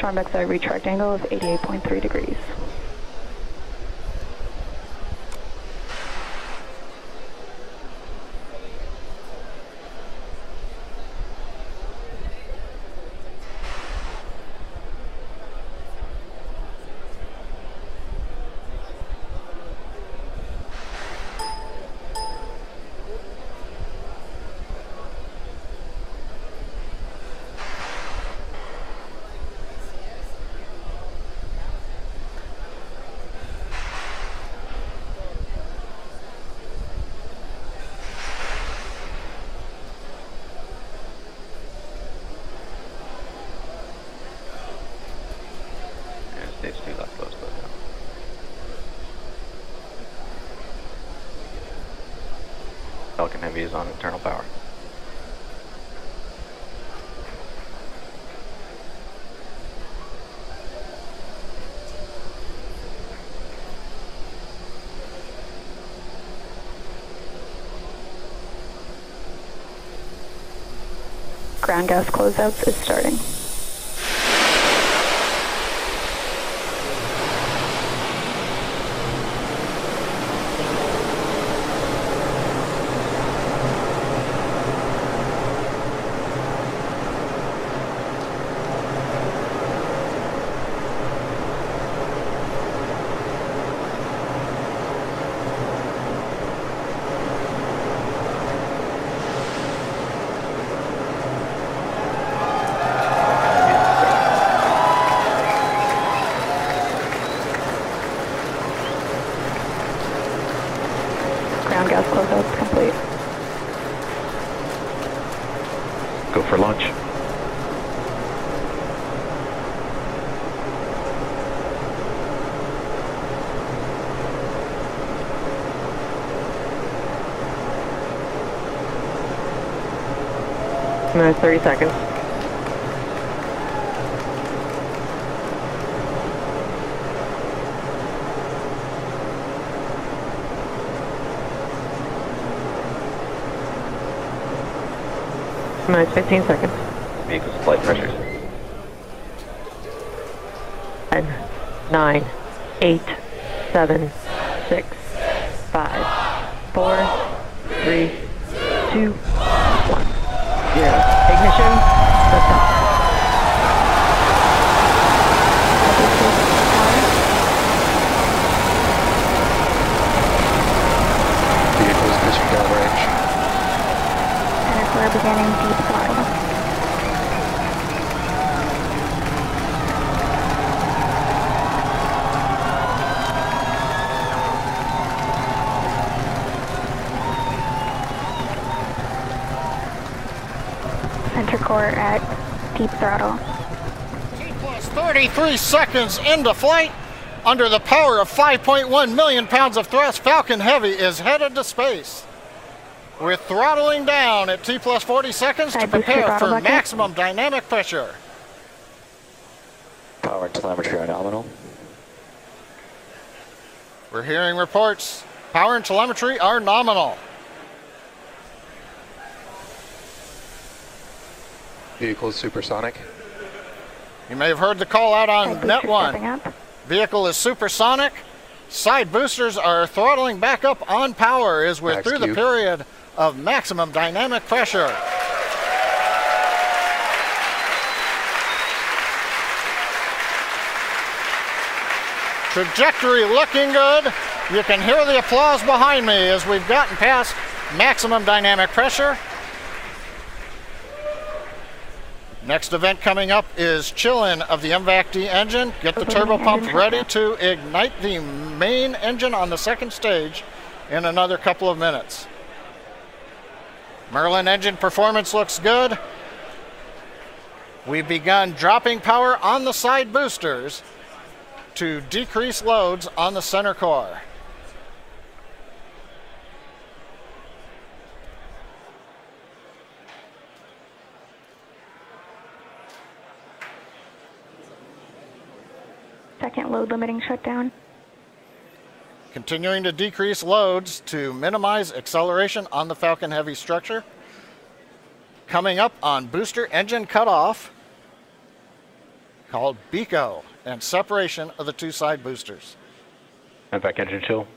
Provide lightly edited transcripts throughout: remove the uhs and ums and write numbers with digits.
confirm backside retract angle of 88.3 degrees. Stage 2 left close, slow down. Falcon Heavy is on internal power. Ground gas closeouts is starting. Ground gas closeouts complete. Go for launch. Minutes, 30 seconds. Minutes, 15 seconds. Vehicle's flight pressures. 10, 9, 8, 7, 6, 5, 4, 3, 2, 1. 0. Ignition, liftoff. Vehicles pitching downrange. And we're beginning deep throttle. Center core at deep throttle. T-plus 33 seconds into flight. Under the power of 5.1 million pounds of thrust, Falcon Heavy is headed to space. We're throttling down at T-plus 40 seconds to prepare for maximum dynamic pressure. Power and telemetry are nominal. We're hearing reports. Power and telemetry are nominal. Vehicle is supersonic. You may have heard the call out on net one. Vehicle is supersonic. Side boosters are throttling back up on power as we're through the period of maximum dynamic pressure. Trajectory looking good. You can hear the applause behind me as we've gotten past maximum dynamic pressure. Next event coming up is chill-in of the MVAC-D engine. Get the turbo pump ready to ignite the main engine on the second stage in another couple of minutes. Merlin engine performance looks good. We've begun dropping power on the side boosters to decrease loads on the center core. Second load limiting shutdown. Continuing to decrease loads to minimize acceleration on the Falcon Heavy structure. Coming up on booster engine cutoff. called BECO and separation of the two side boosters. And back engine chill.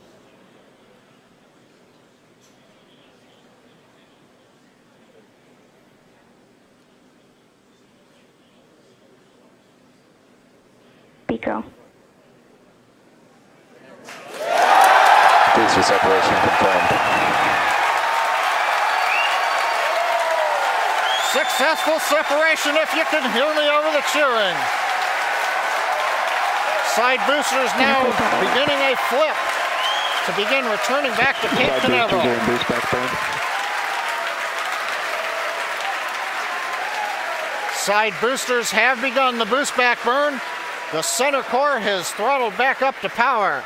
Pico. Booster separation confirmed. Successful separation, if you can hear me over the cheering. Side boosters now beginning a flip to begin returning back to Cape Canaveral. Boost back burn. Side boosters have begun the boost back burn. The center core has throttled back up to power.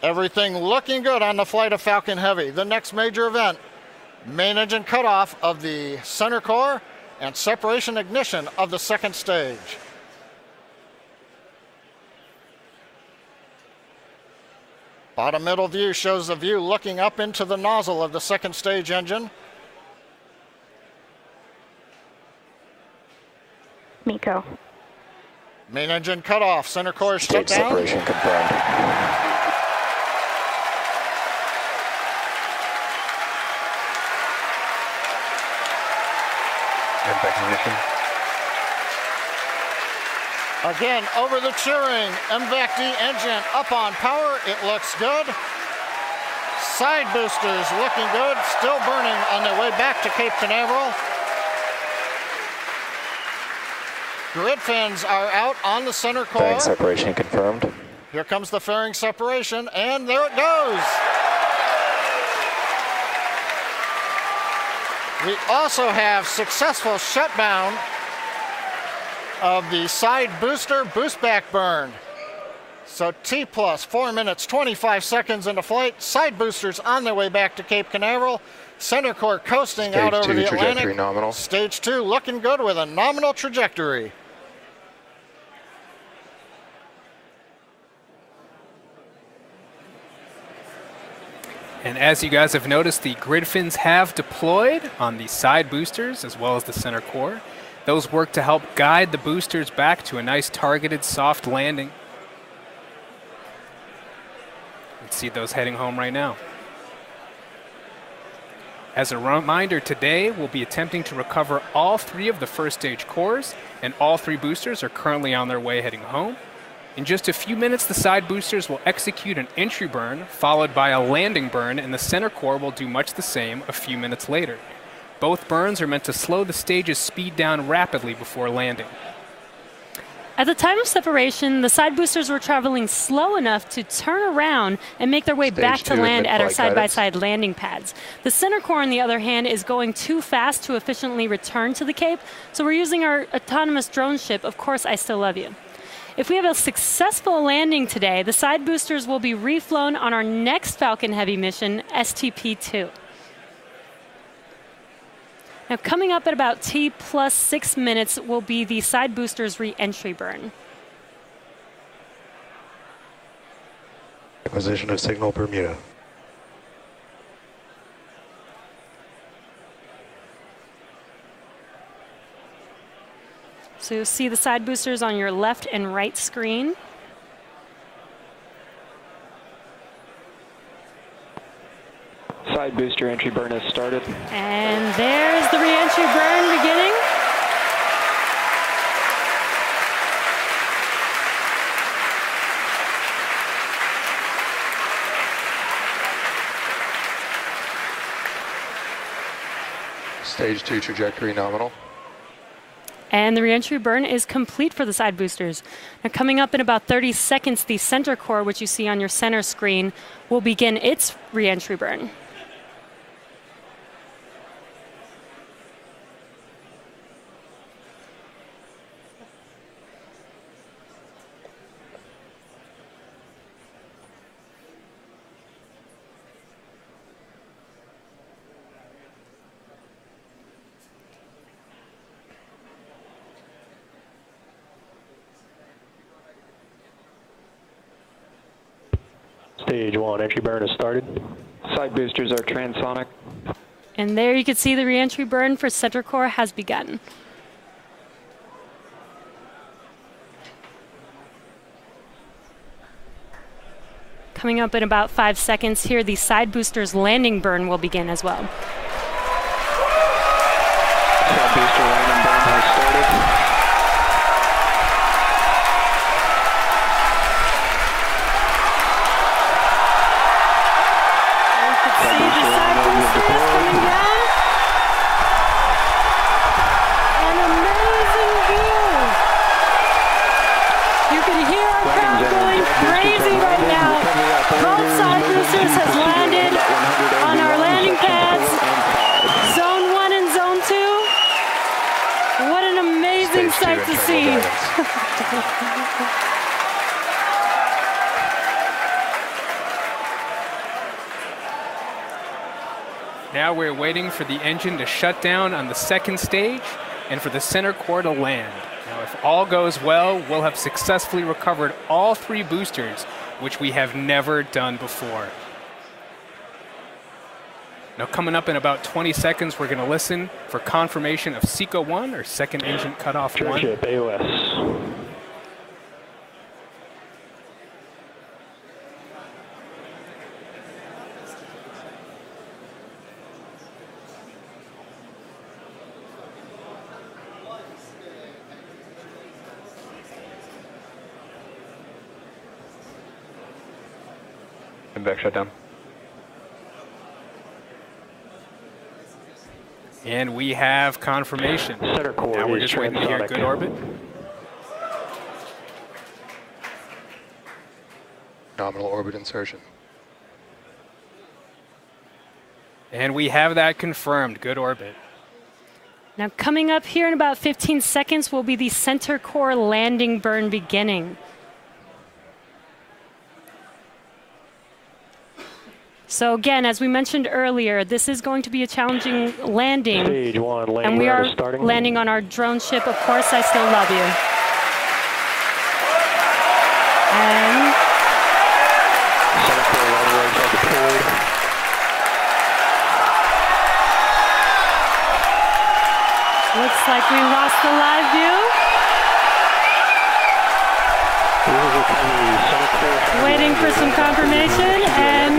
Everything looking good on the flight of Falcon Heavy. The next major event, main engine cutoff of the center core and separation ignition of the second stage. Bottom middle view shows the view looking up into the nozzle of the second stage engine. Miko. Main engine cutoff, center core shut Stage down. separation confirmed. And back ignition. Again, over the cheering, MVAC-D engine up on power, it looks good. Side boosters looking good, still burning on their way back to Cape Canaveral. Grid fins are out on the center core. Fairing separation confirmed. Here comes the fairing separation, and there it goes. We also have successful shutdown of the side booster boost back burn. So T plus 4 minutes, 25 seconds into flight. Side boosters on their way back to Cape Canaveral. Center core coasting out over the trajectory Atlantic. nominal. Stage 2 looking good with a nominal trajectory. And as you guys have noticed, the grid fins have deployed on the side boosters as well as the center core. Those work to help guide the boosters back to a nice targeted soft landing. You can see those heading home right now. As a reminder, today we'll be attempting to recover all 3 of the first stage cores, and all 3 boosters are currently on their way heading home. In just a few minutes, the side boosters will execute an entry burn, followed by a landing burn, and the center core will do much the same a few minutes later. Both burns are meant to slow the stage's speed down rapidly before landing. At the time of separation, the side boosters were traveling slow enough to turn around and make their way Stage back to 2 land at our mid-flight side-by-side landing pads. The center core, on the other hand, is going too fast to efficiently return to the Cape, so we're using our autonomous drone ship, Of Course I Still Love You. If we have a successful landing today, the side boosters will be reflown on our next Falcon Heavy mission, STP-2. Now, coming up at about T plus 6 minutes will be the side boosters re-entry burn. Acquisition of signal Bermuda. So you'll see the side boosters on your left and right screen. Side booster entry burn has started. And there's the re-entry burn beginning. Stage 2 trajectory nominal. And the re-entry burn is complete for the side boosters. Now, coming up in about 30 seconds, the center core, which you see on your center screen, will begin its re-entry burn. Stage 1 entry burn has started. Side boosters are transonic. And there you can see the re-entry burn for center core has begun. Coming up in about 5 seconds here, the side boosters landing burn will begin as well. Side booster landing burn has started. Sight to see. Now we're waiting for the engine to shut down on the second stage and for the center core to land. Now, if all goes well, we'll have successfully recovered all 3 boosters, which we have never done before. Now, coming up in about 20 seconds, we're going to listen for confirmation of SECO 1, or second engine cutoff 1. Ship AOS. And back shutdown. And we have confirmation. Center core now we're is just waiting to hear transonic. good orbit. Nominal orbit insertion. And we have that confirmed. Good orbit. Now coming up here in about 15 seconds will be the center core landing burn beginning. So again, as we mentioned earlier, this is going to be a challenging landing. Stage 1 landing and we are starting. landing on our drone ship. Of course, I still love you. And Center core landing legs are deployed. looks like we lost the live view. Waiting for some confirmation, and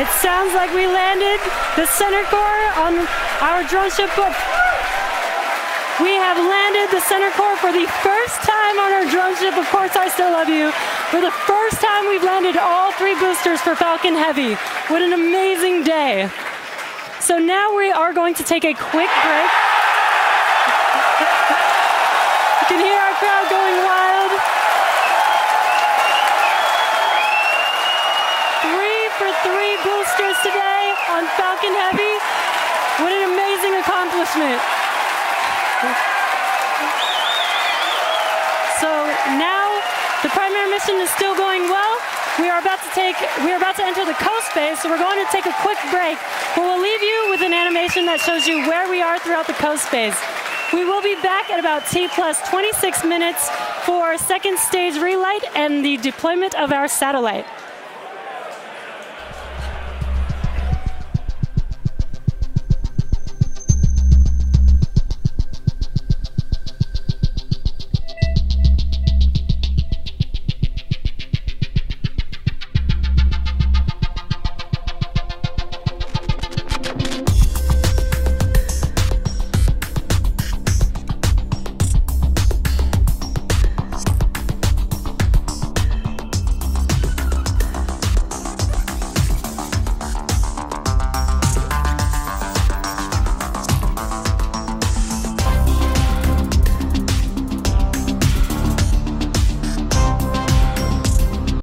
it sounds like we landed the center core on our drone ship. We have landed the center core for the first time on our drone ship. Of course, I still love you. For the first time, we've landed all 3 boosters for Falcon Heavy. What an amazing day. So now we are going to take a quick break. You can hear our crowd going wild. 3 for 3 boosters today on Falcon Heavy. What an amazing accomplishment. So now the primary mission is still going well. We are about to enter the coast phase, so we're going to take a quick break. But we'll leave you with an animation that shows you where we are throughout the coast phase. We will be back at about T plus 26 minutes for second stage relight and the deployment of our satellite.